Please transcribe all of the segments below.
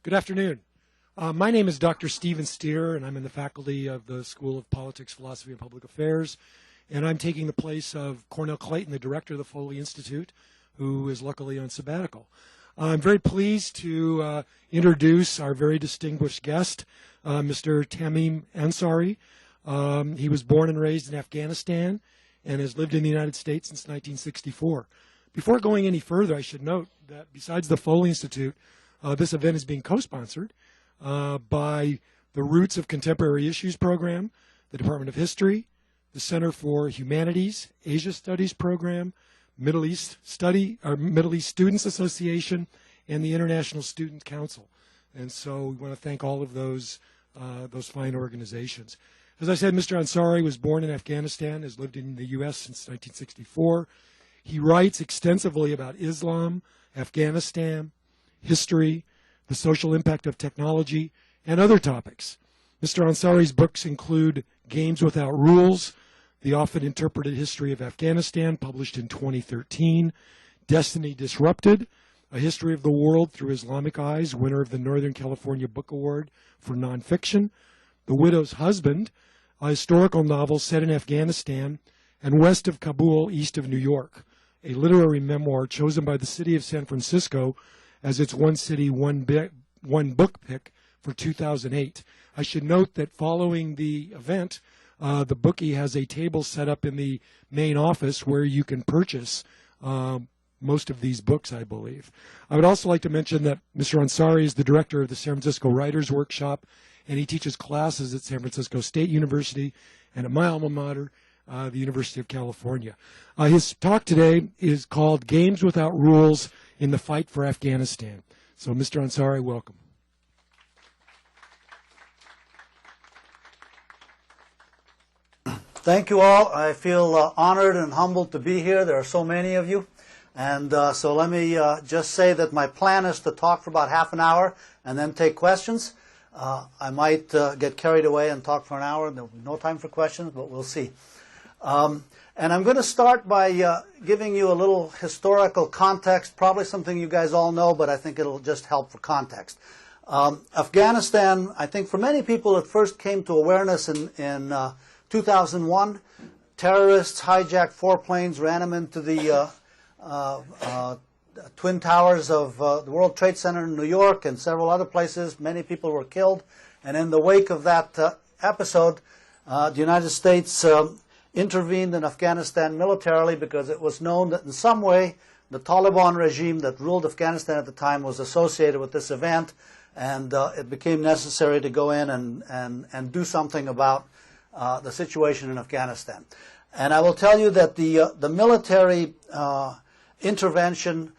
Good afternoon. My name is Dr. Stephen Steer, and I'm in the faculty of the School of Politics, Philosophy, and Public Affairs. And I'm taking the place of Cornell Clayton, the director of the Foley Institute, who is luckily on sabbatical. I'm very pleased to introduce our very distinguished guest, Mr. Tamim Ansary. He was born and raised in Afghanistan and has lived in the United States since 1964. Before going any further, I should note that besides the Foley Institute, this event is being co-sponsored by the Roots of Contemporary Issues program, the Department of History, the Center for Humanities, Asia Studies program, Middle East Students Association, and the International Student Council. And so we want to thank all of those fine organizations. As I said, Mr. Ansary was born in Afghanistan, has lived in the U.S. since 1964. He writes extensively about Islam, Afghanistan, history, the social impact of technology, and other topics. Mr. Ansary's books include Games Without Rules, The Often Interpreted History of Afghanistan, published in 2013, Destiny Disrupted, A History of the World Through Islamic Eyes, winner of the Northern California Book Award for Nonfiction, The Widow's Husband, a historical novel set in Afghanistan, and West of Kabul, East of New York, a literary memoir chosen by the city of San Francisco as its One City, One Book pick for 2008. I should note that following the event, the bookie has a table set up in the main office where you can purchase most of these books, I believe. I would also like to mention that Mr. Ansary is the director of the San Francisco Writers Workshop, and he teaches classes at San Francisco State University and at my alma mater, the University of California. His talk today is called Games Without Rules in the Fight for Afghanistan. So, Mr. Ansary, welcome. Thank you all. I feel honored and humbled to be here. There are so many of you. And so let me just say that my plan is to talk for about half an hour and then take questions. I might get carried away and talk for an hour. There'll be no time for questions, but we'll see. And I'm going to start by giving you a little historical context, probably something you guys all know, but I think it'll just help for context. Afghanistan, I think for many people it first came to awareness in 2001. Terrorists hijacked 4 planes, ran them into the Twin Towers of the World Trade Center in New York and several other places. Many people were killed. And in the wake of that episode, the United States intervened in Afghanistan militarily because it was known that in some way the Taliban regime that ruled Afghanistan at the time was associated with this event, and it became necessary to go in and do something about the situation in Afghanistan. And I will tell you that the military intervention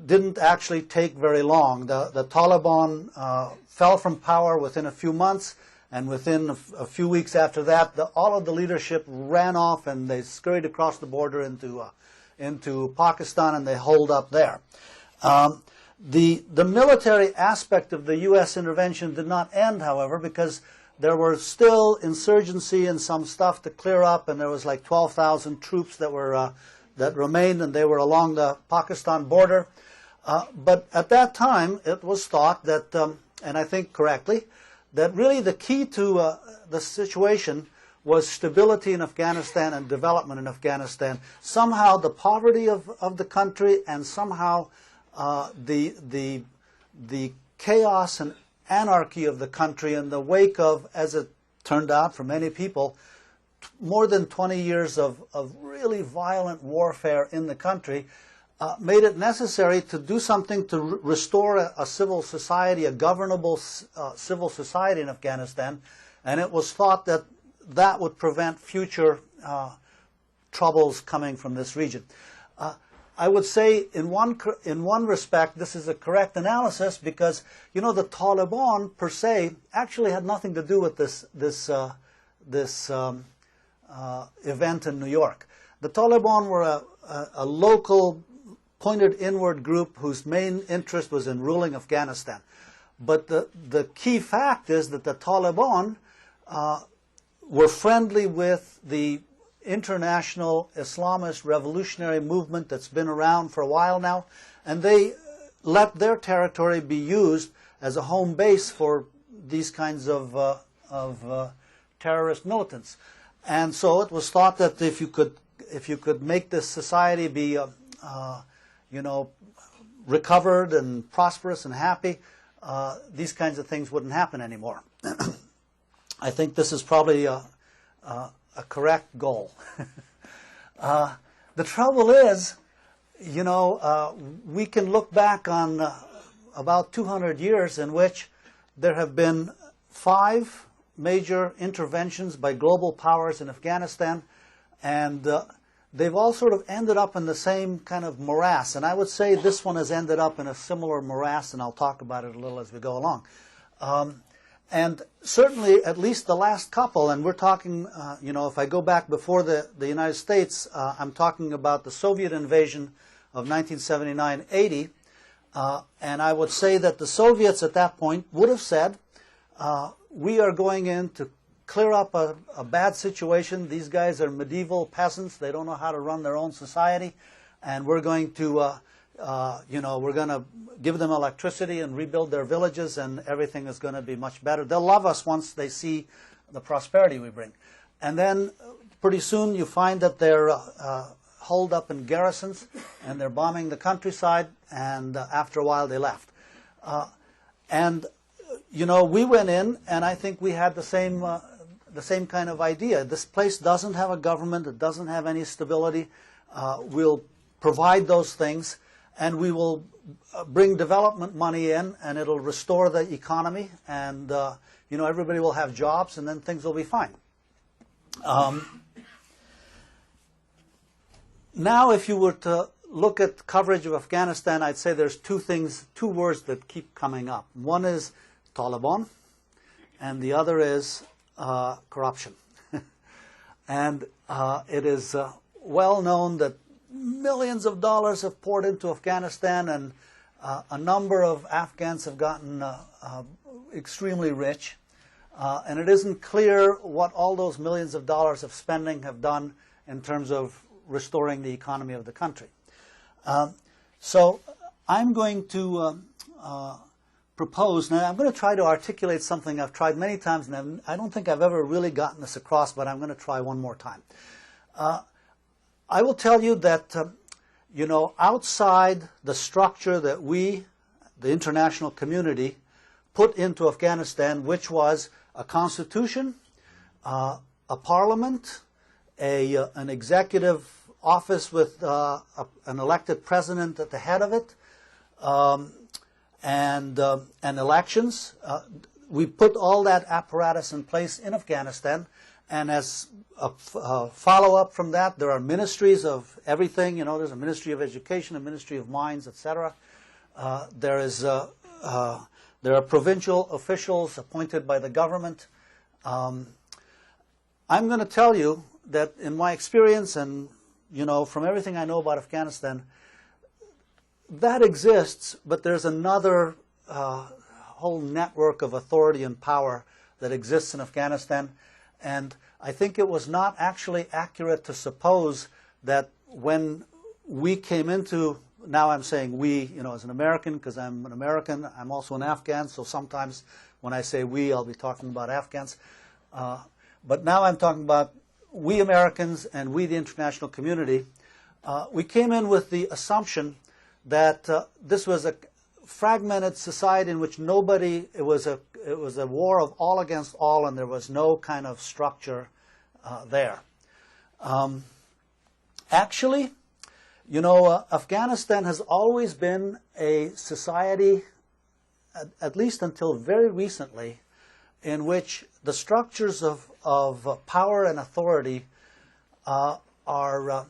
didn't actually take very long. The Taliban fell from power within a few months, and within a few weeks after that, all of the leadership ran off and they scurried across the border into Pakistan, and they holed up there. The military aspect of the U.S. intervention did not end, however, because there were still insurgency and some stuff to clear up, and there was like 12,000 troops that remained, and they were along the Pakistan border. But at that time, it was thought that, and I think correctly, that really the key to the situation was stability in Afghanistan and development in Afghanistan. Somehow the poverty of the country and somehow the chaos and anarchy of the country in the wake of, as it turned out for many people, more than 20 years of really violent warfare in the country, made it necessary to do something to restore a civil society, a governable civil society in Afghanistan, and it was thought that that would prevent future troubles coming from this region. I would say in one respect this is a correct analysis, because you know the Taliban per se actually had nothing to do with this event in New York. The Taliban were a local pointed inward group whose main interest was in ruling Afghanistan. But the key fact is that the Taliban were friendly with the international Islamist revolutionary movement that's been around for a while now, and they let their territory be used as a home base for these kinds of terrorist militants. And so it was thought that if you could make this society be, recovered and prosperous and happy, these kinds of things wouldn't happen anymore. I think this is probably a correct goal. The trouble is, we can look back on about 200 years in which there have been 5 major interventions by global powers in Afghanistan, and they've all sort of ended up in the same kind of morass. And I would say this one has ended up in a similar morass, and I'll talk about it a little as we go along. And certainly, at least the last couple, and we're talking, if I go back before the United States, I'm talking about the Soviet invasion of 1979-80, and I would say that the Soviets at that point would have said, we are going in to clear up a bad situation. These guys are medieval peasants. They don't know how to run their own society, and we're going to we're going to give them electricity and rebuild their villages, and everything is going to be much better. They'll love us once they see the prosperity we bring. And then pretty soon you find that they're holed up in garrisons, and they're bombing the countryside, and after a while they left. We went in, and I think we had the same kind of idea. This place doesn't have a government. It doesn't have any stability. We'll provide those things, and we will bring development money in, and it'll restore the economy, and everybody will have jobs, and then things will be fine. Now, if you were to look at coverage of Afghanistan, I'd say there's two words that keep coming up. One is Taliban, and the other is corruption. And it is well known that millions of dollars have poured into Afghanistan, and a number of Afghans have gotten extremely rich. And it isn't clear what all those millions of dollars of spending have done in terms of restoring the economy of the country. So I'm going to propose, now I'm going to try to articulate something I've tried many times, and I don't think I've ever really gotten this across, but I'm going to try one more time. I will tell you that, outside the structure that we, the international community, put into Afghanistan, which was a constitution, a parliament, an executive office with an elected president at the head of it, and elections. We put all that apparatus in place in Afghanistan, and as a follow-up from that, there are ministries of everything. There's a Ministry of Education, a Ministry of Mines, etc. There are provincial officials appointed by the government. I'm going to tell you that in my experience and from everything I know about Afghanistan, that exists, but there's another whole network of authority and power that exists in Afghanistan. And I think it was not actually accurate to suppose that when we came into, now I'm saying we, as an American, because I'm an American, I'm also an Afghan, so sometimes when I say we, I'll be talking about Afghans. But now I'm talking about we Americans and we, the international community. We came in with the assumption that this was a fragmented society in which it was a war of all against all, and there was no kind of structure there. Actually, Afghanistan has always been a society, at least until very recently, in which the structures of power and authority are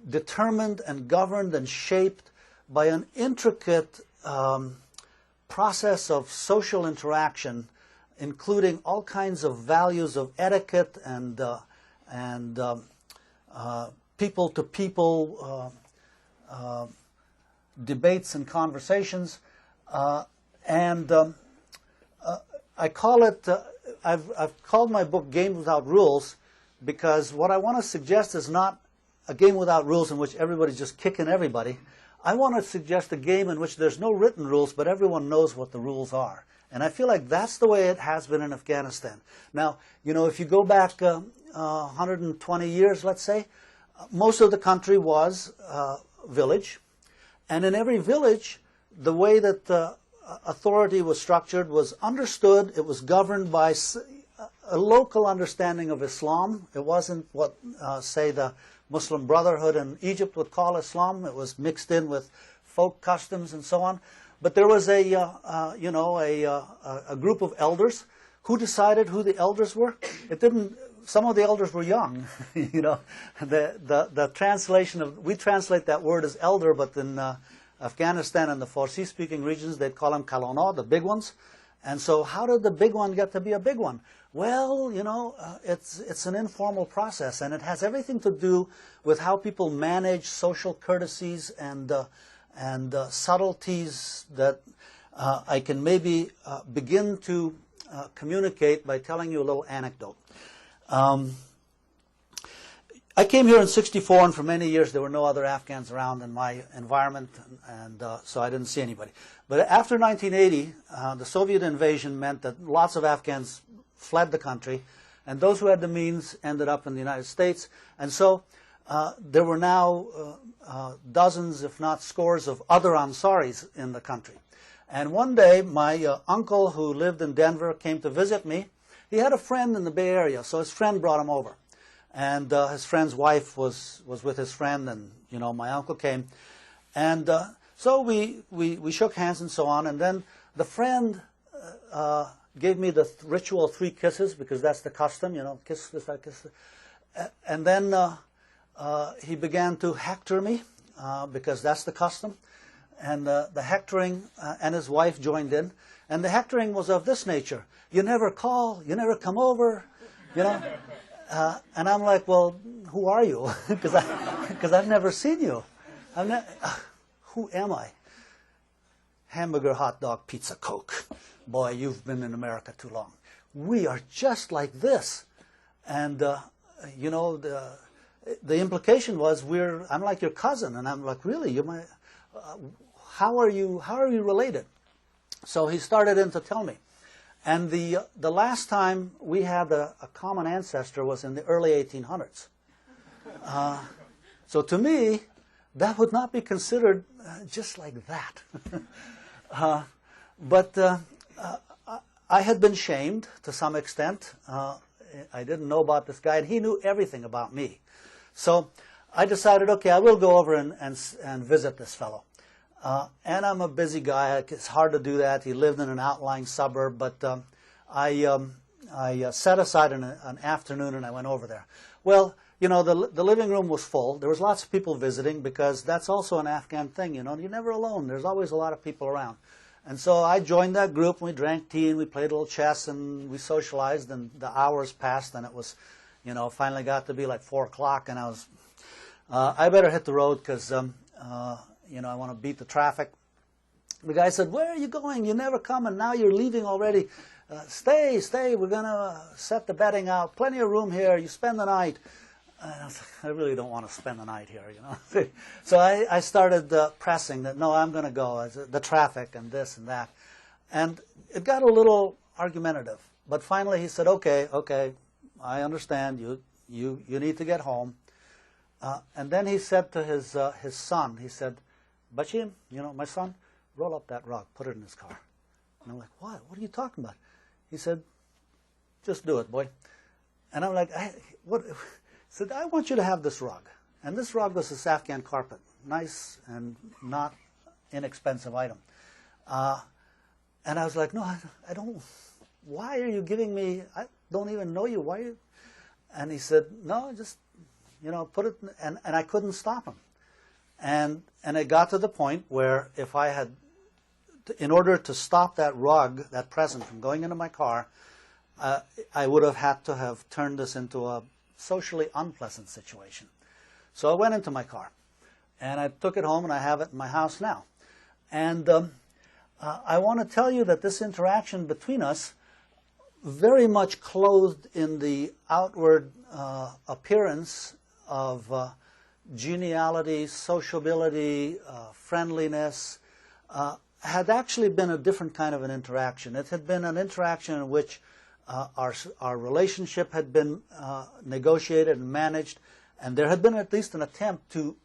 determined and governed and shaped by an intricate process of social interaction, including all kinds of values of etiquette and people-to-people debates and conversations. I call it, I've called my book Game Without Rules, because what I want to suggest is not a game without rules in which everybody's just kicking everybody. I want to suggest a game in which there's no written rules, but everyone knows what the rules are. And I feel like that's the way it has been in Afghanistan. Now, if you go back 120 years, let's say, most of the country was village. And in every village, the way that authority was structured was understood. It was governed by a local understanding of Islam. It wasn't what, say, the Muslim Brotherhood in Egypt would call Islam. It was mixed in with folk customs and so on. But there was a group of elders who decided who the elders were. It didn't. Some of the elders were young. The translation of, we translate that word as elder, but in Afghanistan and the Farsi-speaking regions, they'd call them kalona, the big ones. And so, how did the big one get to be a big one? Well, it's an informal process, and it has everything to do with how people manage social courtesies and subtleties that I can maybe begin to communicate by telling you a little anecdote. I came here in '64, and for many years there were no other Afghans around in my environment, and so I didn't see anybody. But after 1980, the Soviet invasion meant that lots of Afghans fled the country, and those who had the means ended up in the United States. And so there were now dozens, if not scores, of other Ansaris in the country. And one day, my uncle, who lived in Denver, came to visit me. He had a friend in the Bay Area, so his friend brought him over. And his friend's wife was with his friend, and, my uncle came. And so we shook hands and so on, and then the friend gave me the ritual 3 kisses, because that's the custom, kiss this, that, kiss. And then he began to hector me, because that's the custom. And the hectoring, and his wife joined in. And the hectoring was of this nature. You never call, you never come over, and I'm like, well, who are you? Because I've never seen you. Who am I? Hamburger, hot dog, pizza, Coke. Boy, you've been in America too long. We are just like this. And, the implication was I'm like your cousin. And I'm like, really? You're my, how are you related? So he started in to tell me. And the last time we had a common ancestor was in the early 1800s. So to me, that would not be considered just like that. But I had been shamed to some extent. I didn't know about this guy, and he knew everything about me. So I decided, okay, I will go over and visit this fellow. And I'm a busy guy. It's hard to do that. He lived in an outlying suburb, but I set aside an afternoon and I went over there. Well, the living room was full. There was lots of people visiting, because that's also an Afghan thing. You're never alone. There's always a lot of people around. And so I joined that group, and we drank tea, and we played a little chess, and we socialized, and the hours passed, and it was, finally got to be like 4 o'clock, and I was, I better hit the road, because, I want to beat the traffic. The guy said, where are you going? You never come, and now you're leaving already. Stay, we're going to set the bedding out. Plenty of room here. You spend the night. And I was like, I really don't want to spend the night here, So I started pressing that, no, I'm going to go. The traffic and this and that. And it got a little argumentative. But finally he said, okay, I understand. You need to get home. And then he said to his son, he said, Bachim, my son, roll up that rug, put it in his car. And I'm like, what? What are you talking about? He said, just do it, boy. And I'm like, what? He said, I want you to have this rug. And this rug was this Afghan carpet, nice and not inexpensive item. And I was like, no, I don't. Why are you giving me? I don't even know you. Why? And he said, no, just put it. And I couldn't stop him. And it got to the point where if I had, in order to stop that rug, that present from going into my car, I would have had to have turned this into a socially unpleasant situation. So I went into my car, and I took it home, and I have it in my house now. And I want to tell you that this interaction between us, very much clothed in the outward appearance of geniality, sociability, friendliness, had actually been a different kind of an interaction. It had been an interaction in which our relationship had been negotiated and managed, and there had been at least an attempt to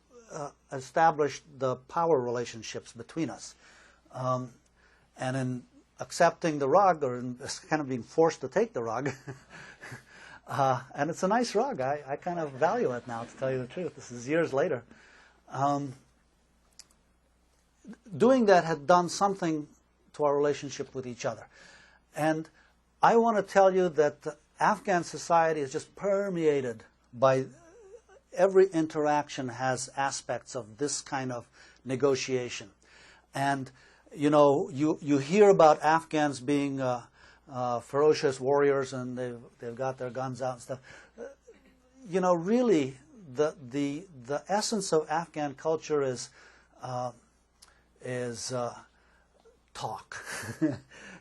establish the power relationships between us. And in accepting the rug, or in kind of being forced to take the rug, and it's a nice rug. I kind of value it now, to tell you the truth. This is years later. Doing that had done something to our relationship with each other. And I want to tell you that Afghan society is just permeated by every interaction has aspects of this kind of negotiation. And, you know, you hear about Afghans being ferocious warriors and they've got their guns out and stuff. You know, really, the essence of Afghan culture is talk.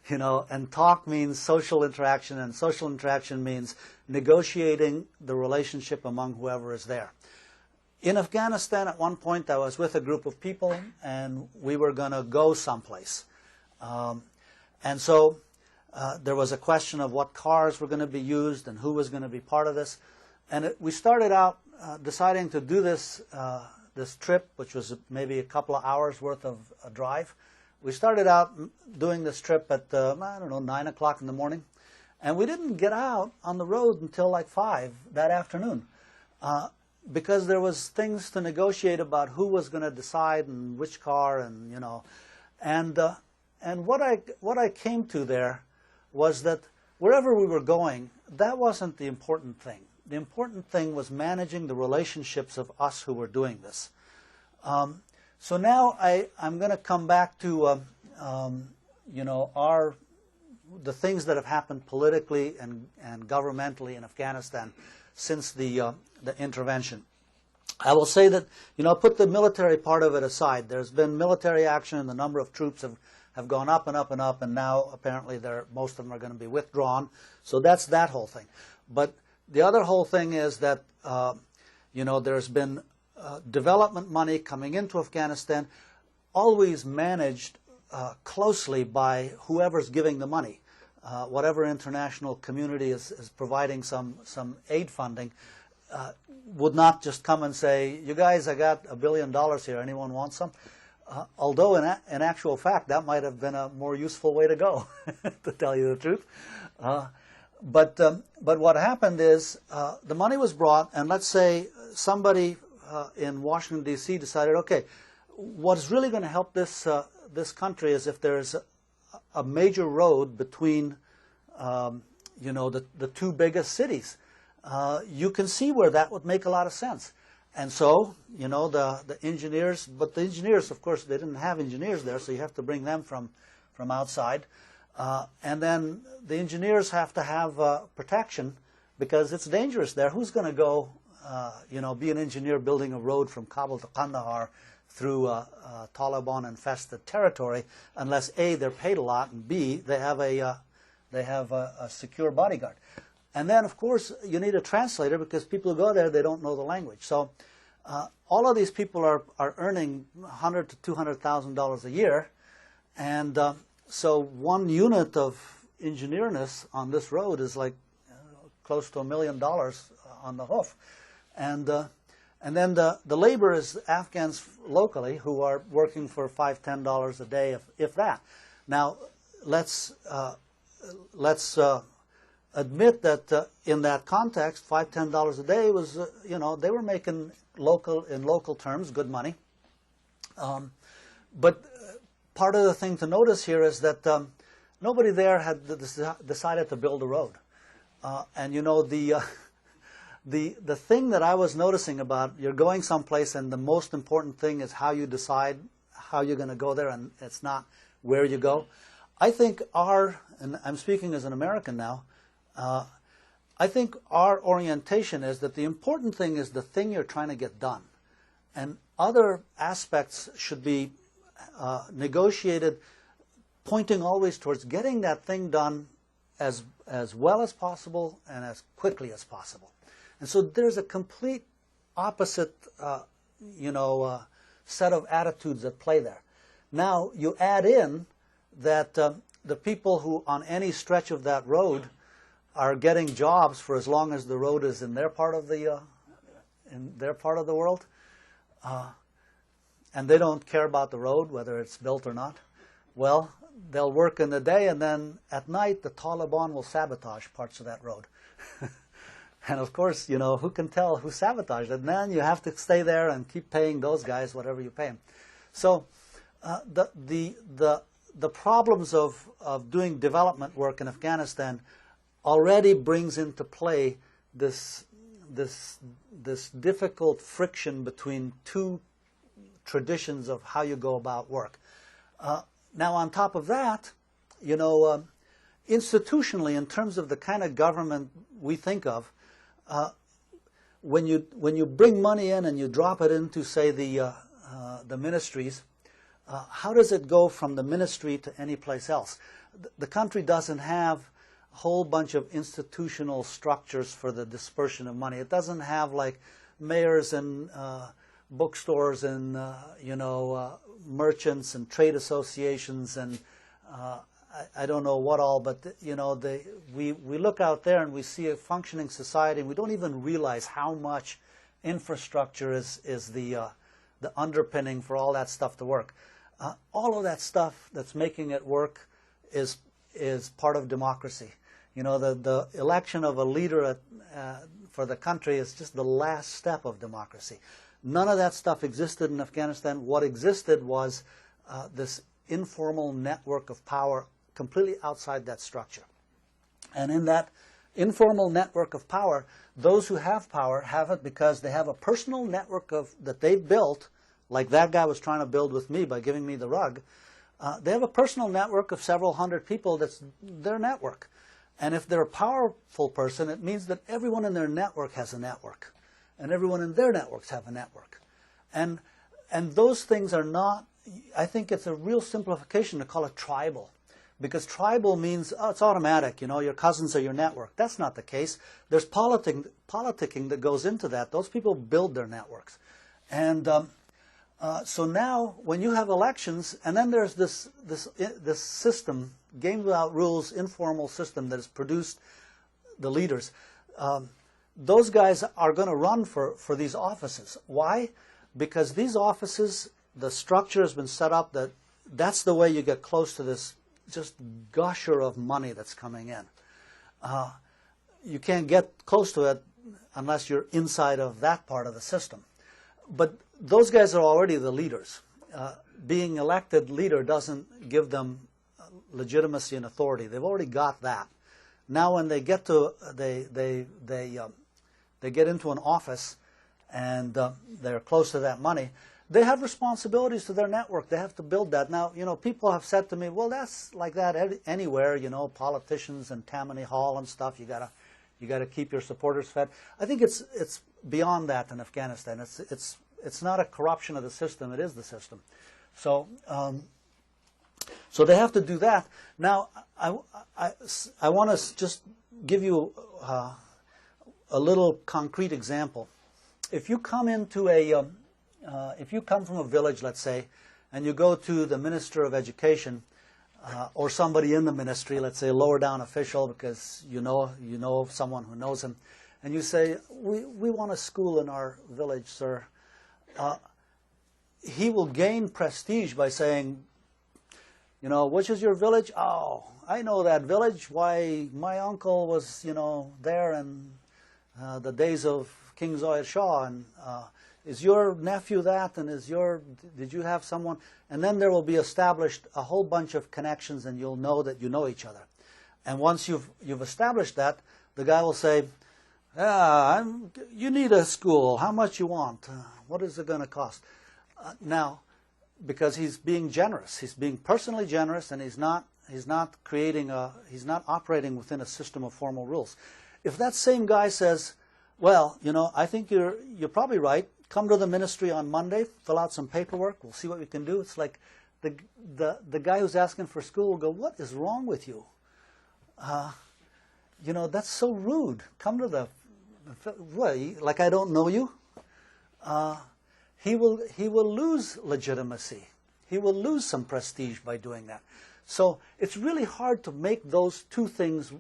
You know, and talk means social interaction, and social interaction means negotiating the relationship among whoever is there. In Afghanistan, at one point, I was with a group of people, and we were going to go someplace. And so there was a question of what cars were going to be used and who was going to be part of this. And we started out deciding to do this trip, which was maybe a couple of hours worth of a drive. We started out doing this trip at, I don't know, 9 o'clock in the morning. And we didn't get out on the road until like 5 that afternoon. Because there was things to negotiate about who was going to decide and which car, and, you know. And what I came to there was that wherever we were going, that wasn't the important thing. The important thing was managing the relationships of us who were doing this. So now I'm going to come back to, you know, the things that have happened politically and governmentally in Afghanistan since the intervention. I will say that, you know, put the military part of it aside. There's been military action, and the number of troops have gone up and up and up, and now apparently most of them are going to be withdrawn. So that's that whole thing. But the other whole thing is that, you know, there's been development money coming into Afghanistan, always managed closely by whoever's giving the money. Whatever international community is providing some aid funding would not just come and say, you guys, I got $1 billion here, anyone want some? Although in actual fact, that might have been a more useful way to go, to tell you the truth. But what happened is the money was brought, and let's say somebody in Washington, D.C. decided, okay, what's really going to help this country is if there's a major road between, you know, the two biggest cities. You can see where that would make a lot of sense. And so, you know, the engineers, but the engineers, of course, they didn't have engineers there, so you have to bring them from outside. And then the engineers have to have protection because it's dangerous there. Who's going to go, you know, be an engineer building a road from Kabul to Kandahar through Taliban-infested territory unless A, they're paid a lot, and B, they have a secure bodyguard. And then, of course, you need a translator because people who go there, they don't know the language. So all of these people are earning $100,000 to $200,000 a year, and so one unit of engineerness on this road is like close to $1 million on the hoof. And then the labor is Afghans locally who are working for $5, $10 a day, if that. Now, let's admit that in that context, $5, $10 a day was, you know, they were making in local terms good money. But part of the thing to notice here is that nobody there had decided to build a road. And you know, the thing that I was noticing about, you're going someplace and the most important thing is how you decide how you're going to go there, and it's not where you go. I think and I'm speaking as an American now, I think our orientation is that the important thing is the thing you're trying to get done. And other aspects should be negotiated, pointing always towards getting that thing done as well as possible and as quickly as possible. And so there's a complete opposite, set of attitudes at play there. Now, you add in that the people who on any stretch of that road are getting jobs for as long as the road is in their part of the world, and they don't care about the road, whether it's built or not. Well, they'll work in the day, and then at night the Taliban will sabotage parts of that road. And of course, who can tell who sabotaged it? And then you have to stay there and keep paying those guys whatever you pay them. So the problems of doing development work in Afghanistan already brings into play this difficult friction between two traditions of how you go about work. Now, on top of that, institutionally, in terms of the kind of government we think of, when you bring money in and you drop it into, say, the ministries, how does it go from the ministry to any place else? The country doesn't have a whole bunch of institutional structures for the dispersion of money. It doesn't have like mayors and bookstores and merchants and trade associations and I don't know what all, but we look out there and we see a functioning society, and we don't even realize how much infrastructure is the underpinning for all that stuff to work. All of that stuff that's making it work is part of democracy. The election of a leader for the country is just the last step of democracy. None of that stuff existed in Afghanistan. What existed was this informal network of power completely outside that structure. And in that informal network of power, those who have power have it because they have a personal network that they've built, like that guy was trying to build with me by giving me the rug. They have a personal network of several hundred people that's their network. And if they're a powerful person, it means that everyone in their network has a network. And everyone in their networks have a network. And those things are not, I think it's a real simplification to call it tribal. Because tribal means, it's automatic, your cousins are your network. That's not the case. There's politicking that goes into that. Those people build their networks. And so now, when you have elections, and then there's this system, game without rules, informal system that has produced the leaders, those guys are going to run for these offices. Why? Because these offices, the structure has been set up that's the way you get close to this just gusher of money that's coming in. You can't get close to it unless you're inside of that part of the system. But those guys are already the leaders. Being elected leader doesn't give them legitimacy and authority. They've already got that. Now, when they get to they get into an office and they're close to that money, they have responsibilities to their network. They have to build that. Now, people have said to me, well, that's like that anywhere, politicians and Tammany Hall and stuff. You gotta keep your supporters fed. I think it's beyond that in Afghanistan. It's not a corruption of the system. It is the system. So they have to do that. Now, I want to just give you a little concrete example. If you come if you come from a village, let's say, and you go to the Minister of Education or somebody in the ministry, let's say a lower down official, because you know someone who knows him, and you say, we want a school in our village, sir. He will gain prestige by saying, which is your village? Oh, I know that village. Why, my uncle was, there in the days of King Zohar Shah, and is your nephew that, and did you have someone? And then there will be established a whole bunch of connections, and you'll know that you know each other. And once you've established that, the guy will say, you need a school. How much you want? What is it going to cost? Now, because he's being generous, he's being personally generous, and he's not operating within a system of formal rules. If that same guy says, well, I think you're probably right. Come to the ministry on Monday, fill out some paperwork, we'll see what we can do. It's like the guy who's asking for school will go, what is wrong with you? That's so rude. Come to like I don't know you. he will lose legitimacy. He will lose some prestige by doing that. So it's really hard to make those two things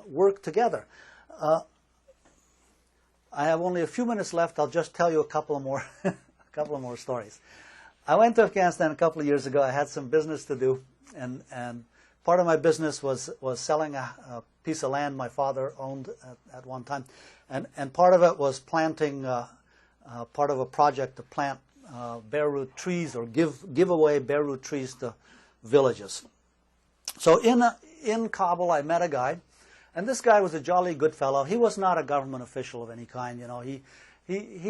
work together. I have only a few minutes left. I'll just tell you a couple of more, stories. I went to Afghanistan a couple of years ago. I had some business to do, and part of my business was selling a piece of land my father owned at one time, and part of it was planting part of a project to plant bare root trees or give away bare root trees to villages. So in Kabul, I met a guy, and this guy was a jolly good fellow. He was not a government official of any kind, you know. He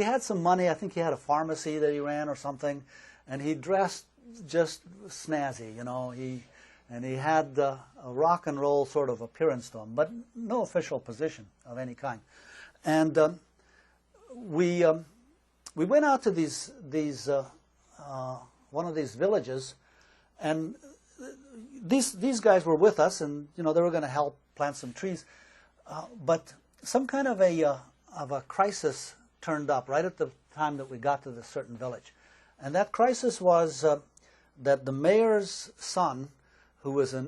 had some money. I think he had a pharmacy that he ran or something, and he dressed just snazzy, you know. He had a rock and roll sort of appearance to him, but no official position of any kind. And we went out to one of these villages, and these guys were with us, and you know they were going to help plant some trees, but some kind of a crisis turned up right at the time that we got to this certain village, and that crisis was that the mayor's son, who was a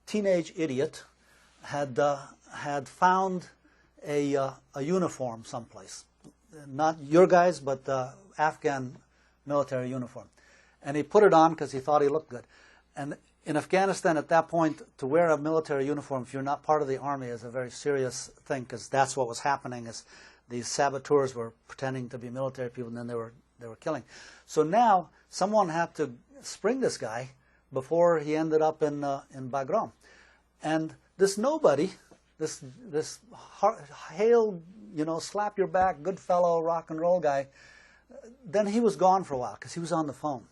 teenage idiot, had found a uniform someplace, not your guys, but Afghan military uniform, and he put it on because he thought he looked good. And in Afghanistan at that point, to wear a military uniform if you're not part of the army is a very serious thing, because that's what was happening. Is these saboteurs were pretending to be military people, and then they were killing. So now someone had to spring this guy before he ended up in Bagram, and this nobody, this hail, you know, slap your back, good fellow, rock and roll guy. Then he was gone for a while because he was on the phone.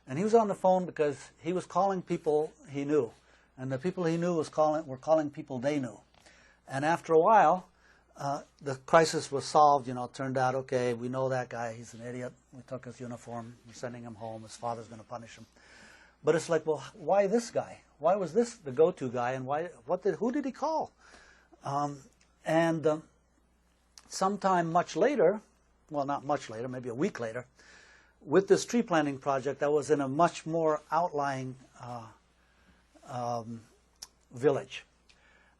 And he was on the phone because he was calling people he knew. And the people he knew were calling people they knew. And after a while, the crisis was solved. You know, it turned out, okay, we know that guy. He's an idiot. We took his uniform. We're sending him home. His father's going to punish him. But it's like, well, why this guy? Why was this the go-to guy? And who did he call? Sometime much later, well, not much later, maybe a week later, with this tree planting project, I was in a much more outlying village.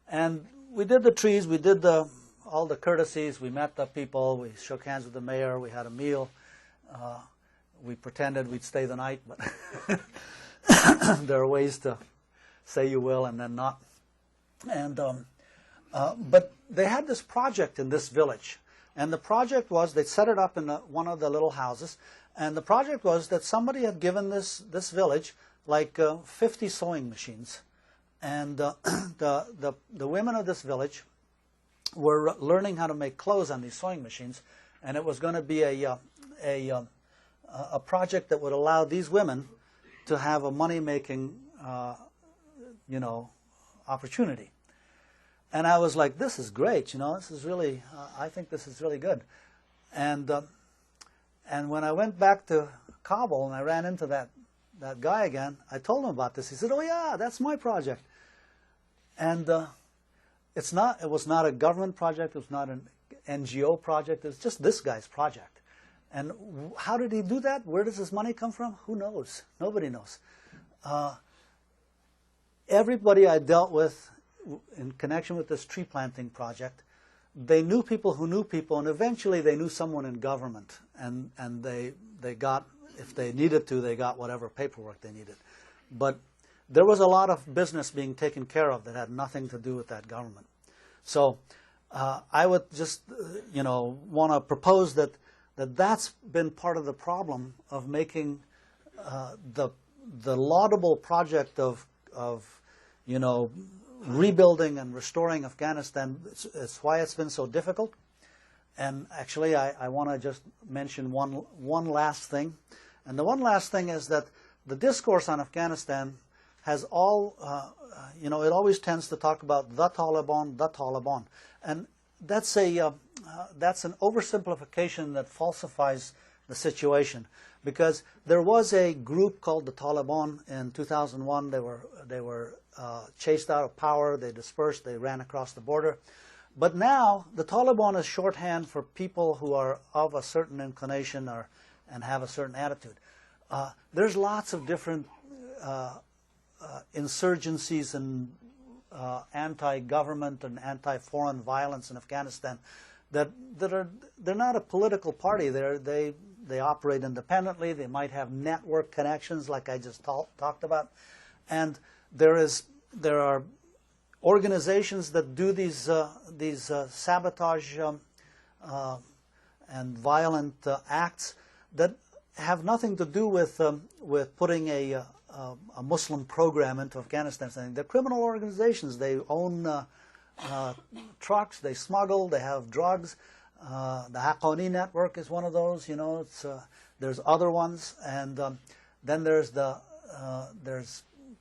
And we did the trees, we did all the courtesies, we met the people, we shook hands with the mayor, we had a meal. We pretended we'd stay the night, but there are ways to say you will and then not. And but they had this project in this village. And the project was, they set it up in one of the little houses, and the project was that somebody had given this village like 50 sewing machines. And the women of this village were learning how to make clothes on these sewing machines, and it was going to be a project that would allow these women to have a money-making, opportunity. And I was like, this is great, you know, this is really, I think this is really good. And when I went back to Kabul and I ran into that guy again, I told him about this. He said, oh yeah, that's my project. And it was not a government project, it was not an NGO project, it was just this guy's project. And how did he do that? Where does his money come from? Who knows? Nobody knows. Everybody I dealt with in connection with this tree planting project, they knew people who knew people, and eventually they knew someone in government, and they got, if they needed to, they got whatever paperwork they needed. But there was a lot of business being taken care of that had nothing to do with that government. So I would just, want to propose that's been part of the problem of making the laudable project of rebuilding and restoring Afghanistan. It's why it's been so difficult. And actually, I want to just mention one last thing. And the one last thing is that the discourse on Afghanistan has all, it always tends to talk about the Taliban. And that's an oversimplification that falsifies the situation. Because there was a group called the Taliban in 2001. They were chased out of power. They dispersed. They ran across the border. But now the Taliban is shorthand for people who are of a certain inclination and have a certain attitude. There's lots of different insurgencies and anti-government and anti-foreign violence in Afghanistan they're not a political party. They operate independently. They might have network connections, like I just talked about, and there are organizations that do these sabotage and violent acts that have nothing to do with putting a Muslim program into Afghanistan. They're criminal organizations. They own trucks. They smuggle. They have drugs. The Haqqani network is one of those. You know, there's other ones, and then there's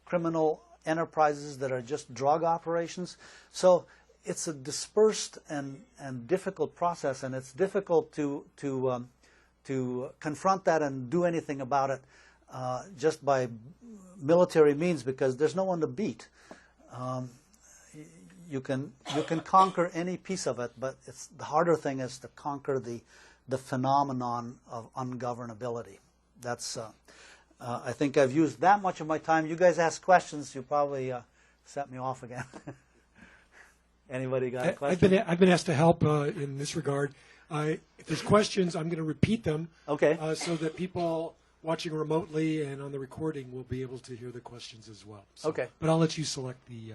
criminal enterprises that are just drug operations. So it's a dispersed and difficult process, and it's difficult to confront that and do anything about it just by military means, because there's no one to beat. You can conquer any piece of it, but the harder thing is to conquer the phenomenon of ungovernability. That's I think I've used that much of my time. You guys ask questions, you probably set me off again. Anybody got a question? I've been asked to help in this regard. If there's questions, I'm going to repeat them, okay, so that people watching remotely and on the recording will be able to hear the questions as well. So, okay. But I'll let you select the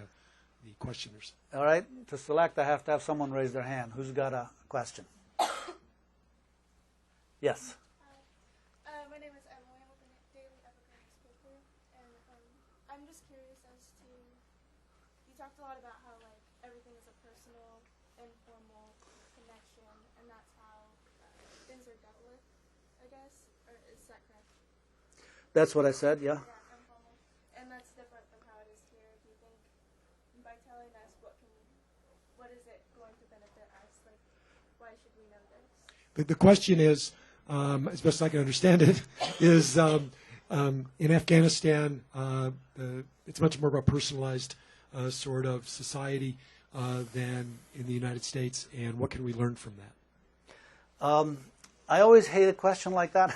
questioners. All right. To select, I have to have someone raise their hand. Who's got a question? Yes. My name is Emily. I'm with the Daily Evergreen newspaper, and I'm just curious as to, you talked a lot about how like everything is a personal, informal connection, and that's how things are dealt with, I guess, or is that correct? That's what I said, yeah. Yeah, informal, and that's different from how it is here. Do you think by telling us what is it going to benefit us? Like, why should we know this? The question is, as best I can understand it, is in Afghanistan, it's much more of a personalized sort of society than in the United States, and what can we learn from that? I always hate a question like that.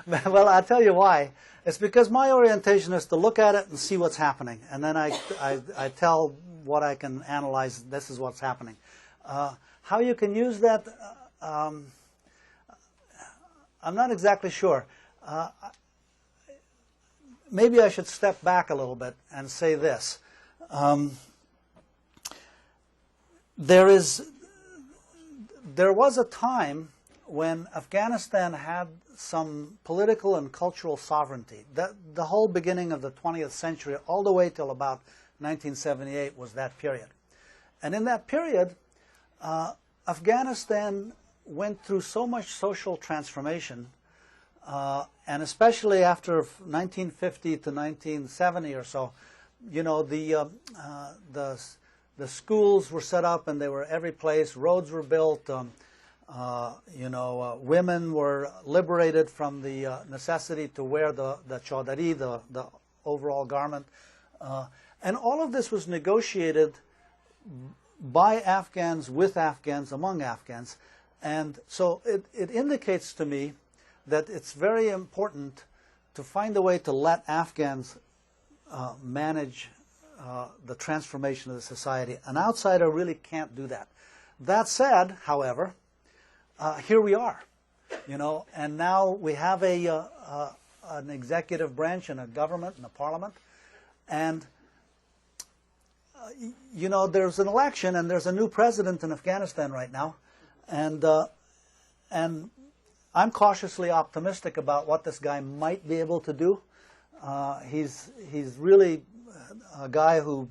Well, I'll tell you why. It's because my orientation is to look at it and see what's happening, and then I tell what I can analyze. This is what's happening. How you can use that, I'm not exactly sure. Maybe I should step back a little bit and say this. There was a time when Afghanistan had some political and cultural sovereignty. The whole beginning of the 20th century, all the way till about 1978, was that period. And in that period, Afghanistan went through so much social transformation, and especially after 1950 to 1970 or so, you know, the schools were set up and they were every place. Roads were built. Women were liberated from the necessity to wear the chaudhari, the overall garment, and all of this was negotiated by Afghans, with Afghans, among Afghans. And so it indicates to me that it's very important to find a way to let Afghans manage the transformation of the society. An outsider really can't do that. That said, however, here we are, you know, and now we have an executive branch and a government and a parliament, and you know, there's an election and there's a new president in Afghanistan right now. And I'm cautiously optimistic about what this guy might be able to do. He's really a guy who,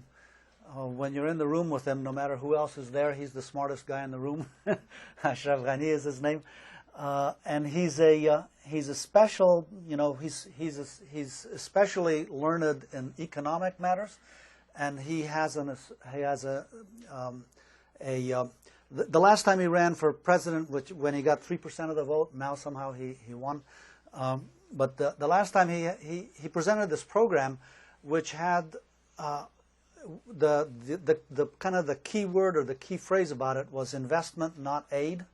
when you're in the room with him, no matter who else is there, he's the smartest guy in the room. Ashraf Ghani is his name, and he's a special, you know, he's especially learned in economic matters, and he has the last time he ran for president, when he got 3% of the vote, now somehow he won. But the last time he presented this program, which the kind of the key word or the key phrase about it was investment, not aid.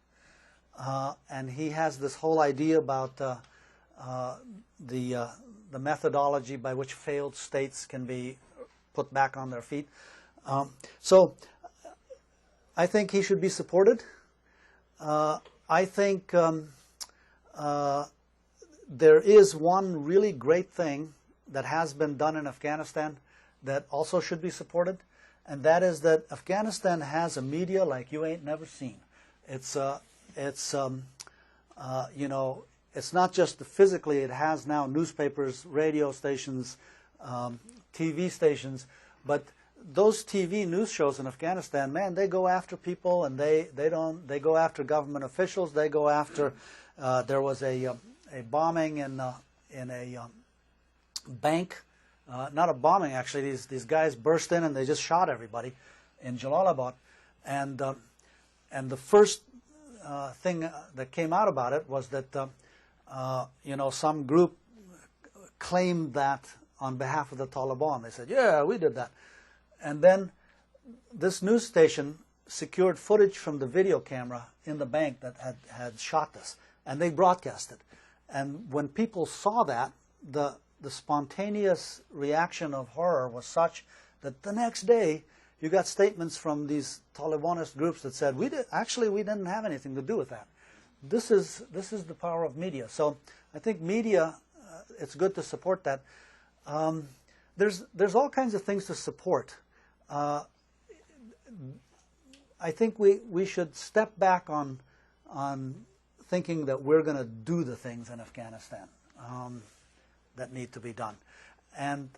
And he has this whole idea about the methodology by which failed states can be put back on their feet. So I think he should be supported. I think there is one really great thing that has been done in Afghanistan that also should be supported, and that is that Afghanistan has a media like you ain't never seen. It's you know, it's not just physically. It has now newspapers, radio stations, TV stations, but those TV news shows in Afghanistan, man, they go after people, and they go after government officials. They go after. There was a bombing in a bank. Not a bombing, actually. These guys burst in and they just shot everybody in Jalalabad, and the first thing that came out about it was that you know, some group claimed that on behalf of the Taliban. They said, "Yeah, we did that," and then this news station secured footage from the video camera in the bank that had shot this, and they broadcast it. And when people saw that, the spontaneous reaction of horror was such that the next day you got statements from these Talibanist groups that said, we didn't have anything to do with that. This is the power of media. So I think media, it's good to support that. There's all kinds of things to support. I think we should step back on thinking that we're going to do the things in Afghanistan that need to be done. And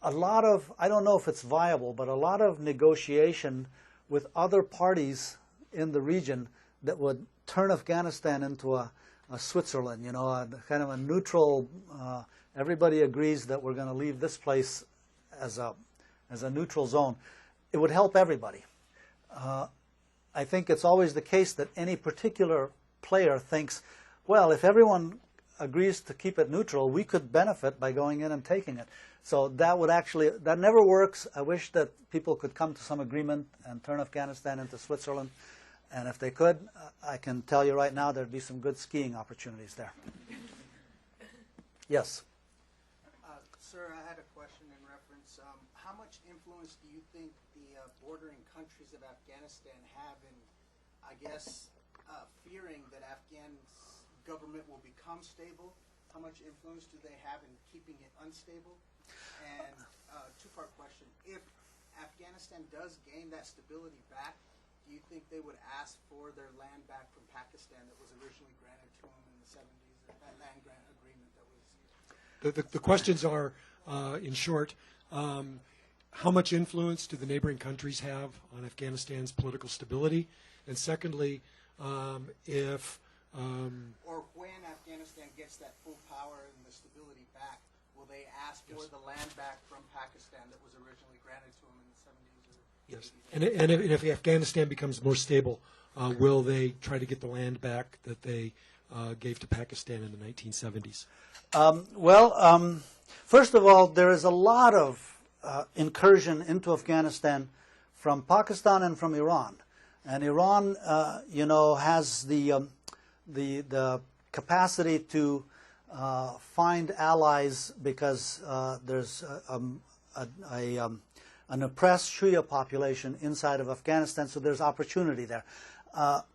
a lot of, I don't know if it's viable, but a lot of negotiation with other parties in the region that would turn Afghanistan into a Switzerland, you know, a kind of a neutral, everybody agrees that we're going to leave this place as a neutral zone. It would help everybody. I think it's always the case that any particular player thinks, well, if everyone agrees to keep it neutral, we could benefit by going in and taking it. So that would actually, that never works. I wish that people could come to some agreement and turn Afghanistan into Switzerland. And if they could, I can tell you right now there'd be some good skiing opportunities there. Yes? Sir, I had a question in reference. How much influence do you think the bordering countries of Afghanistan have in, I guess, fearing that Afghan government will become stable? How much influence do they have in keeping it unstable? And two-part question. If Afghanistan does gain that stability back, do you think they would ask for their land back from Pakistan that was originally granted to them in the 70s, or that land grant agreement that was... The questions are, in short, how much influence do the neighboring countries have on Afghanistan's political stability? And secondly, if... or when Afghanistan gets that full power and the stability back, will they ask for the land back from Pakistan that was originally granted to them in the 70s? Or yes. And if Afghanistan becomes more stable, will they try to get the land back that they gave to Pakistan in the 1970s? First of all, there is a lot of incursion into Afghanistan from Pakistan and from Iran. And Iran, you know, has the capacity to find allies because there's an oppressed Shia population inside of Afghanistan, so there's opportunity there.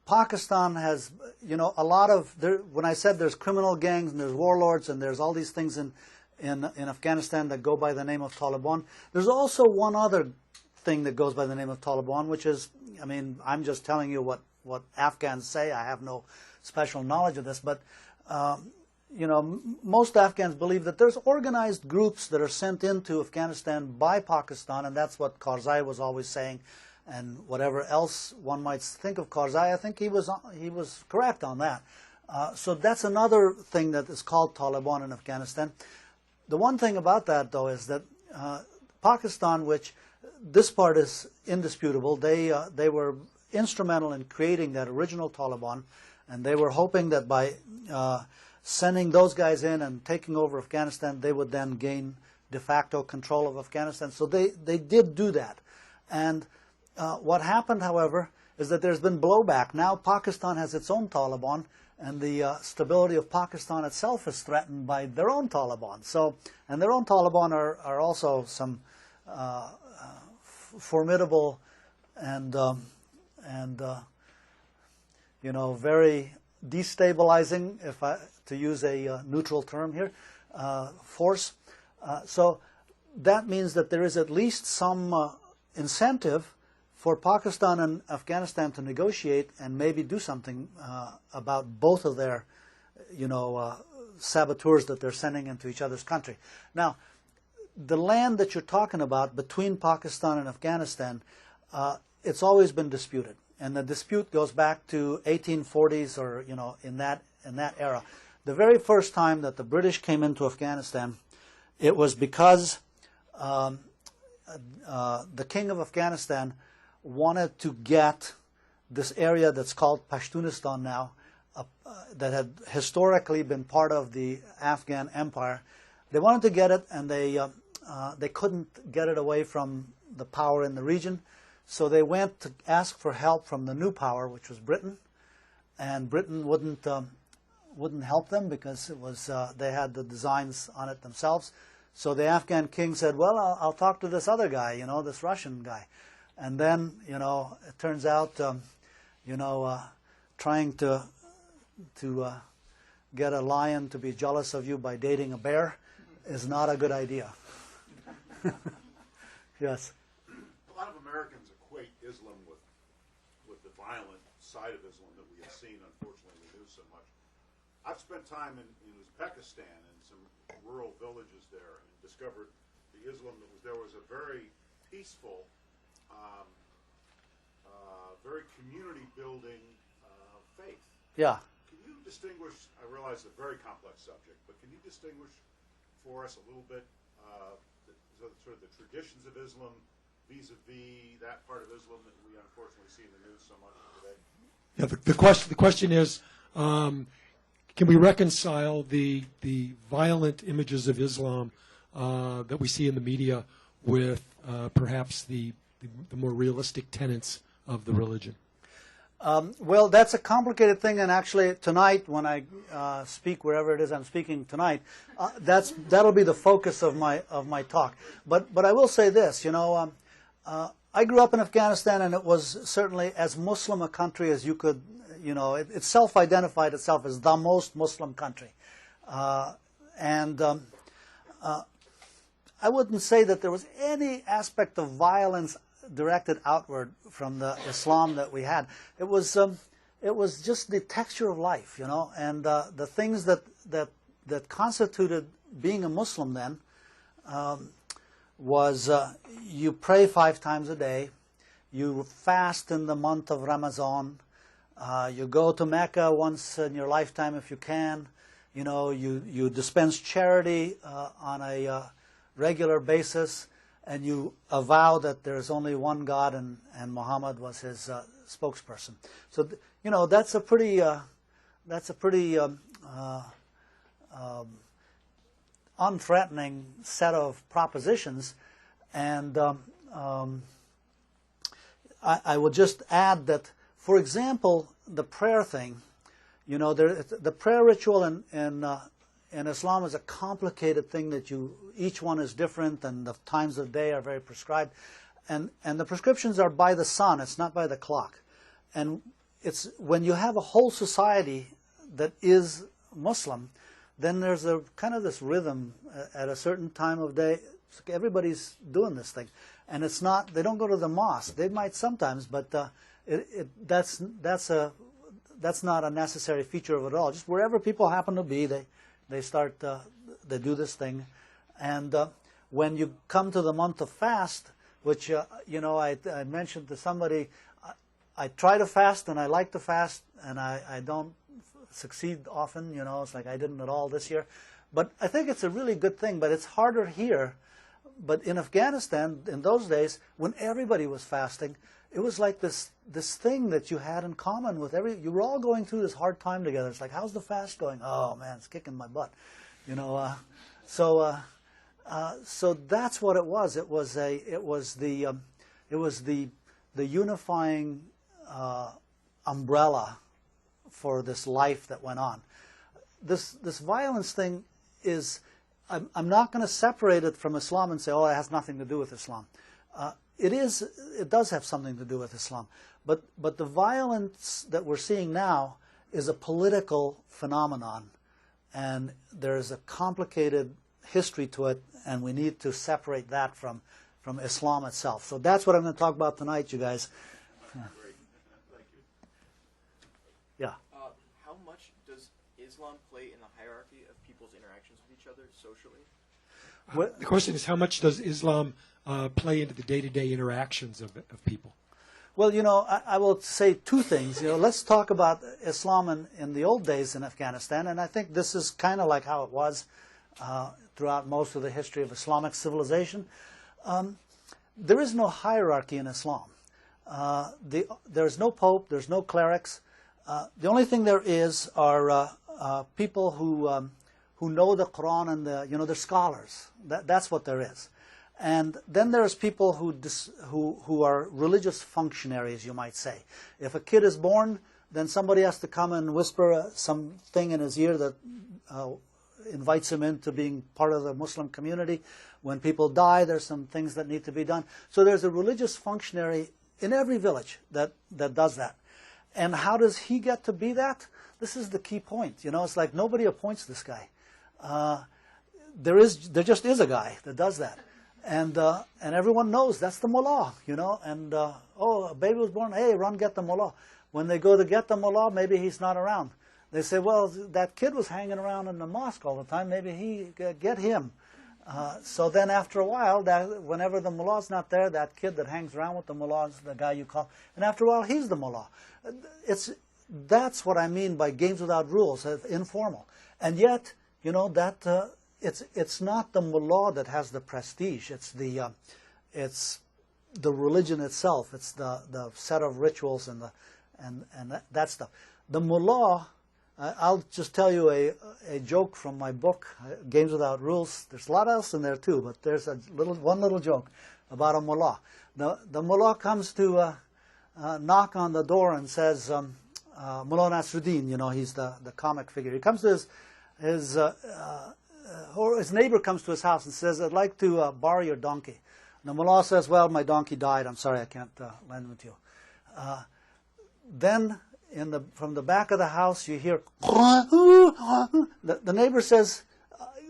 Pakistan has, you know, a lot of, when I said there's criminal gangs and there's warlords and there's all these things in Afghanistan that go by the name of Taliban, there's also one other thing that goes by the name of Taliban, which is, I mean, I'm just telling you what Afghans say. I have no special knowledge of this, but you know, most Afghans believe that there's organized groups that are sent into Afghanistan by Pakistan, and that's what Karzai was always saying, and whatever else one might think of Karzai, I think he was correct on that. So that's another thing that is called Taliban in Afghanistan. The one thing about that, though, is that Pakistan, which this part is indisputable, they were instrumental in creating that original Taliban, and they were hoping that by sending those guys in and taking over Afghanistan, they would then gain de facto control of Afghanistan. So they did do that. And what happened, however, is that there's been blowback. Now Pakistan has its own Taliban, and the stability of Pakistan itself is threatened by their own Taliban. So, and their own Taliban are also some formidable and you know, very destabilizing, to use a neutral term here, force. So that means that there is at least some incentive for Pakistan and Afghanistan to negotiate and maybe do something about both of their, you know, saboteurs that they're sending into each other's country. Now, the land that you're talking about between Pakistan and Afghanistan, it's always been disputed, and the dispute goes back to 1840s, or you know, in that era. The very first time that the British came into Afghanistan, it was because the king of Afghanistan wanted to get this area that's called Pashtunistan now, that had historically been part of the Afghan Empire. They wanted to get it, and they couldn't get it away from the power in the region, so they went to ask for help from the new power, which was Britain, and Britain wouldn't help them because it was they had the designs on it themselves. So the Afghan king said, "Well, I'll talk to this other guy, you know, this Russian guy." And then, you know, it turns out, you know, trying to get a lion to be jealous of you by dating a bear is not a good idea. Yes. A lot of Americans equate Islam with the violent side of Islam that we have seen, unfortunately, in the news so much. I've spent time in Uzbekistan and some rural villages there and discovered the Islam that was there was a very peaceful, very community-building faith. Yeah. Can you distinguish, I realize it's a very complex subject, but can you distinguish for us a little bit sort of the traditions of Islam vis-a-vis that part of Islam that we unfortunately see in the news so much today? Yeah, the question is, can we reconcile the violent images of Islam that we see in the media with perhaps the more realistic tenets of the religion? Well, that's a complicated thing, and actually tonight when I speak wherever it is I'm speaking tonight, that'll be the focus of my talk. But I will say this, you know, I grew up in Afghanistan, and it was certainly as Muslim a country as you could, you know, it self-identified itself as the most Muslim country, and I wouldn't say that there was any aspect of violence directed outward from the Islam that we had. It was just the texture of life, you know, and the things that constituted being a Muslim then was you pray 5 times a day, you fast in the month of Ramadan, you go to Mecca once in your lifetime if you can, you know, you dispense charity on a regular basis, and you avow that there is only one God and Muhammad was his spokesperson. So you know, that's a pretty unthreatening set of propositions, and I will just add that, for example, the prayer thing. You know, the prayer ritual in Islam is a complicated thing that each one is different, and the times of day are very prescribed, and the prescriptions are by the sun. It's not by the clock, and it's when you have a whole society that is Muslim, then there's a kind of this rhythm at a certain time of day. Everybody's doing this thing, and it's not. They don't go to the mosque. They might sometimes, but that's not a necessary feature of it all. Just wherever people happen to be, they start, they do this thing. And when you come to the month of fast, which, you know, I mentioned to somebody, I try to fast and I like to fast, and I don't succeed often, you know, it's like I didn't at all this year. But I think it's a really good thing, but it's harder here. But in Afghanistan, in those days, when everybody was fasting, it was like this thing that you had in common with you were all going through this hard time together. It's like, how's the fast going? Oh man, it's kicking my butt, you know. So So that's what it was. It was the unifying umbrella for this life that went on. This violence thing is, I'm not going to separate it from Islam and say, oh, it has nothing to do with Islam. It does have something to do with Islam. But the violence that we're seeing now is a political phenomenon, and there's a complicated history to it, and we need to separate that from Islam itself. So that's what I'm going to talk about tonight, you guys. Great. Thank you. Yeah. How much does Islam play in the hierarchy of people's interactions with each other socially? The question is, how much does Islam play into the day-to-day interactions of people? Well, you know, I will say two things. You know, let's talk about Islam in the old days in Afghanistan, and I think this is kind of like how it was throughout most of the history of Islamic civilization. There is no hierarchy in Islam. There's no pope, there's no clerics. The only thing there is are people who know the Quran and they're scholars. That's what there is. And then there's people who are religious functionaries, you might say. If a kid is born, then somebody has to come and whisper something in his ear that invites him into being part of the Muslim community. When people die, there's some things that need to be done. So there's a religious functionary in every village that does that. And how does he get to be that? This is the key point. You know, it's like nobody appoints this guy. There just is a guy that does that. And everyone knows that's the mullah, you know. And, oh, a baby was born, hey, run get the mullah. When they go to get the mullah, maybe he's not around. They say, well, that kid was hanging around in the mosque all the time, maybe get him. So then after a while, whenever the mullah's not there, that kid that hangs around with the mullah is the guy you call. And after a while, he's the mullah. That's what I mean by games without rules, informal. And yet, you know, that it's not the mullah that has the prestige. It's the religion itself. It's the set of rituals and that stuff. The mullah. I'll just tell you a joke from my book, Games Without Rules. There's a lot else in there too, but there's one little joke about a mullah. The mullah comes to knock on the door and says, Mullah Nasruddin, you know, he's the comic figure. He comes to his neighbor comes to his house and says, I'd like to borrow your donkey. And the mullah says, well, my donkey died. I'm sorry, I can't lend it to you. Then from the back of the house, you hear, the neighbor says,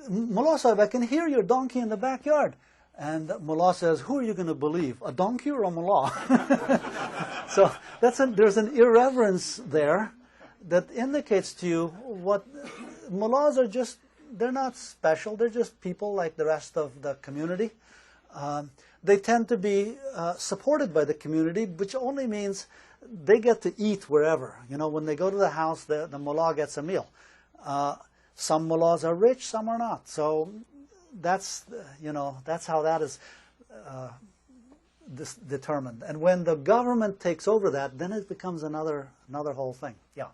Mullah Sahib, I can hear your donkey in the backyard. And Mullah says, who are you going to believe, a donkey or a mullah? So there's an irreverence there that indicates to you what mullahs are just, they're not special, they're just people like the rest of the community. They tend to be supported by the community, which only means they get to eat wherever. You know, when they go to the house, the mullah gets a meal. Some mullahs are rich, some are not. So that's how that is determined. And when the government takes over that, then it becomes another whole thing. Yeah.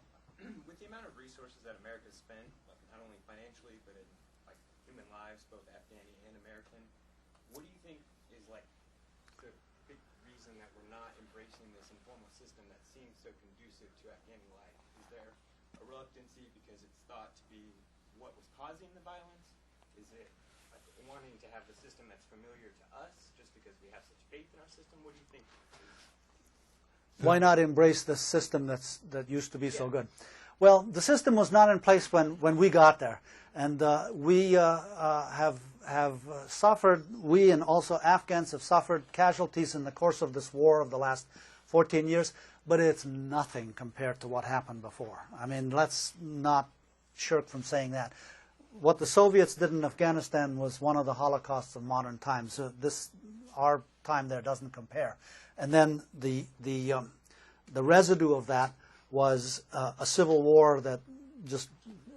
With the amount of resources that America spent, like not only financially but in like human lives, both Afghan and American, what do you think is like the big reason that we're not embracing this informal system that seems so conducive to Afghani life? Is there a reluctancy because it's thought to be what was causing the violence? Is it like wanting to have the system that's familiar to us just because we have such faith in our system? What do you think? Why not embrace the system that used to be so good? Well, the system was not in place when we got there. And we have suffered, we and also Afghans have suffered casualties in the course of this war of the last 14 years, but it's nothing compared to what happened before. I mean, let's not shirk from saying that. What the Soviets did in Afghanistan was one of the holocausts of modern times. So our time there doesn't compare. And then the residue of that was a civil war that just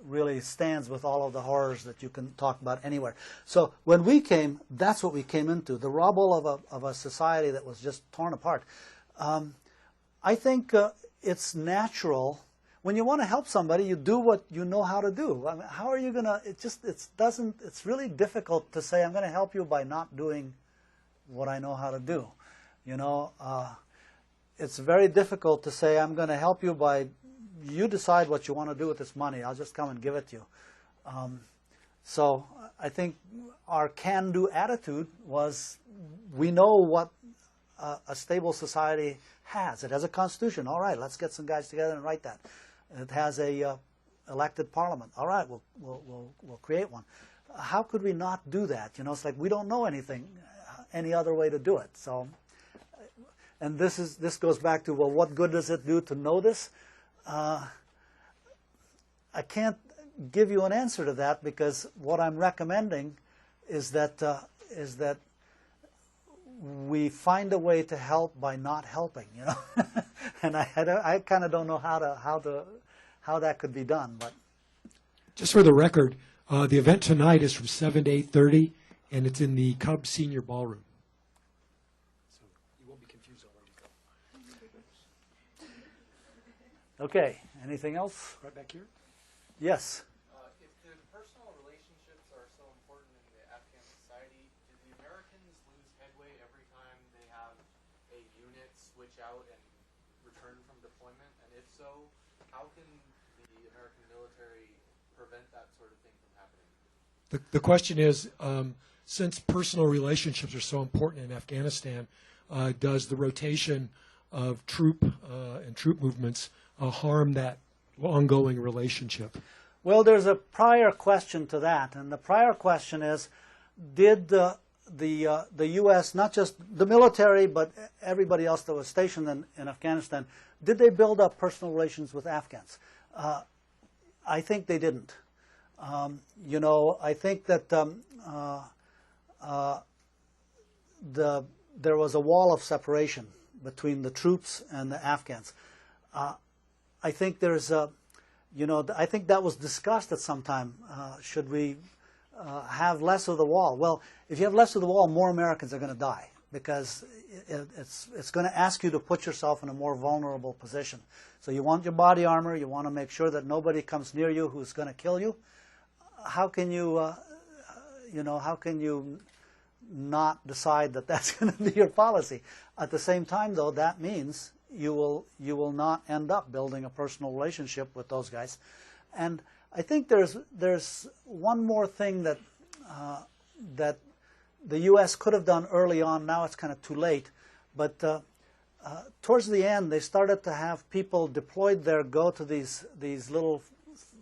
really stands with all of the horrors that you can talk about anywhere. So when we came, that's what we came into, the rubble of a society that was just torn apart. I think it's natural. when you want to help somebody, you do what you know how to do. I mean, how are you going to, it's really difficult to say, I'm going to help you by not doing what I know how to do. You know, it's very difficult to say, I'm going to help you by, you decide what you want to do with this money. I'll just come and give it to you. So I think our can-do attitude was, we know what a stable society has. It has a constitution. All right, let's get some guys together and write that. It has a elected parliament. All right, we'll create one. How could we not do that? You know, it's like we don't know any other way to do it. So, and this goes back to, well, what good does it do to know this? I can't give you an answer to that, because what I'm recommending is that we find a way to help by not helping, you know. And I kind of don't know how that could be done. But just for the record, the event tonight is from 7 to 8:30, and it's in the Cubs Senior Ballroom. So you won't be confused on where you go. Okay. Anything else? Right back here. Yes. If the personal relationships are so important in the Afghan society, do the Americans lose headway every time they have a unit switch out and return from deployment? And if so, how can the American military prevent that sort of thing from happening? The question is, since personal relationships are so important in Afghanistan, does the rotation of troop movements harm that ongoing relationship? Well, there's a prior question to that, and the prior question is, did the U.S., not just the military, but everybody else that was stationed in Afghanistan, did they build up personal relations with Afghans? I think they didn't. You know, I think that there was a wall of separation between the troops and the Afghans. I think there's a, you know, I think that was discussed at some time. Should we have less of the wall? Well, if you have less of the wall, more Americans are going to die, because it's going to ask you to put yourself in a more vulnerable position. So you want your body armor. You want to make sure that nobody comes near you who's going to kill you. How can you, you know, how can you not decide that that's going to be your policy? At the same time, though, that means you will not end up building a personal relationship with those guys. And I think there's one more thing that that the U.S. could have done early on. Now it's kind of too late, but towards the end, they started to have people deployed there go to these little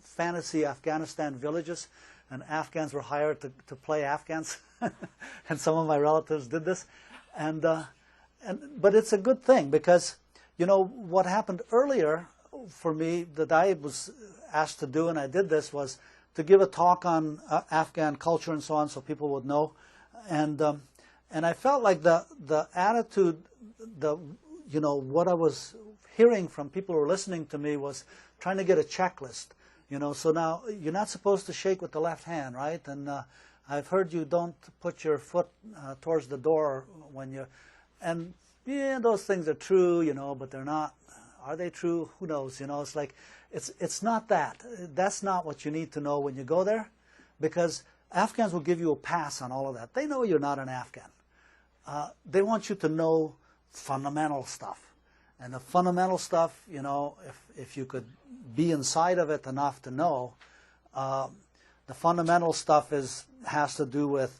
fantasy Afghanistan villages, and Afghans were hired to play Afghans, and some of my relatives did this, but it's a good thing, because you know what happened earlier for me that I was asked to do, and I did this, was to give a talk on Afghan culture and so on, so people would know, and I felt like the attitude, you know, what I was hearing from people who were listening to me was trying to get a checklist. You know, so now you're not supposed to shake with the left hand, right? And I've heard you don't put your foot towards the door when you're, and yeah, those things are true, you know, but they're not. Are they true? Who knows? You know, it's like, it's not that. That's not what you need to know when you go there, because Afghans will give you a pass on all of that. They know you're not an Afghan. They want you to know fundamental stuff. And the fundamental stuff, you know, if you could be inside of it enough to know, the fundamental stuff has to do with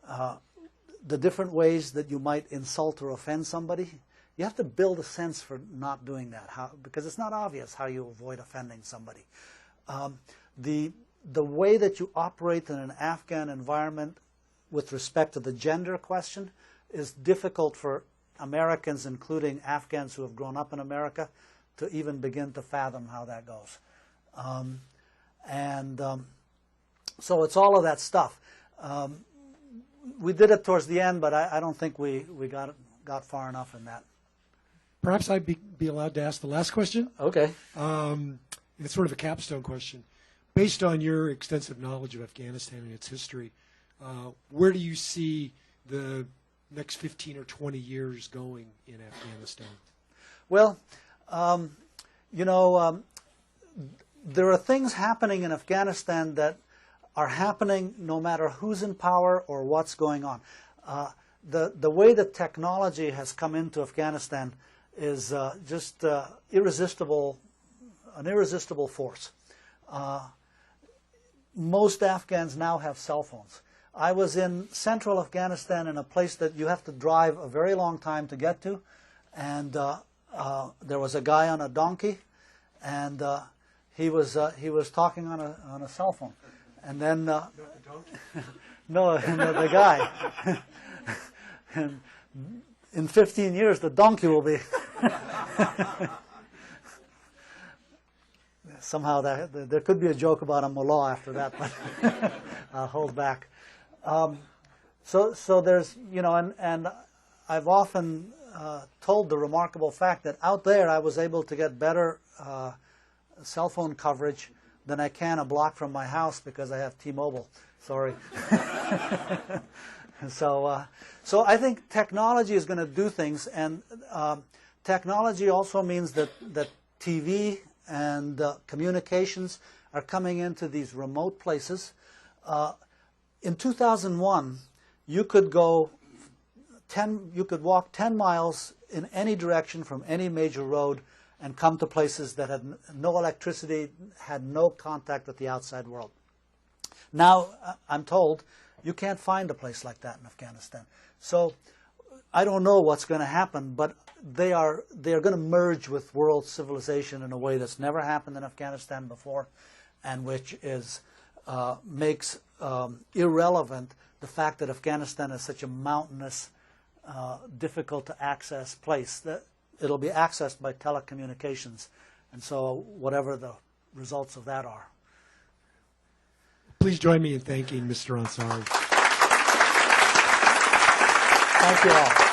the different ways that you might insult or offend somebody. You have to build a sense for not doing that, because it's not obvious how you avoid offending somebody. The way that you operate in an Afghan environment with respect to the gender question is difficult for Americans, including Afghans who have grown up in America, to even begin to fathom how that goes. So it's all of that stuff. We did it towards the end, but I don't think we got far enough in that. Perhaps I'd be allowed to ask the last question? Okay. It's sort of a capstone question. Based on your extensive knowledge of Afghanistan and its history, where do you see the next 15 or 20 years going in Afghanistan? Well, you know, there are things happening in Afghanistan that are happening no matter who's in power or what's going on. The way that technology has come into Afghanistan is just irresistible, an irresistible force. Most Afghans now have cell phones. I was in central Afghanistan in a place that you have to drive a very long time to get to, and there was a guy on a donkey, and he was talking on a cell phone, and then no, the guy. And in 15 years, the donkey will be. Somehow there could be a joke about a mullah after that, but I'll hold back. So there's, and I've often told the remarkable fact that out there I was able to get better cell phone coverage than I can a block from my house because I have T-Mobile. Sorry. So I think technology is going to do things, and technology also means that TV and communications are coming into these remote places. In 2001, you could walk 10 miles in any direction from any major road and come to places that had no electricity, had no contact with the outside world. Now, I'm told, you can't find a place like that in Afghanistan. So I don't know what's going to happen, but they are going to merge with world civilization in a way that's never happened in Afghanistan before, and which is makes irrelevant the fact that Afghanistan is such a mountainous, difficult to access place that it'll be accessed by telecommunications, and so whatever the results of that are. Please join me in thanking Mr. Ansary. Thank you all.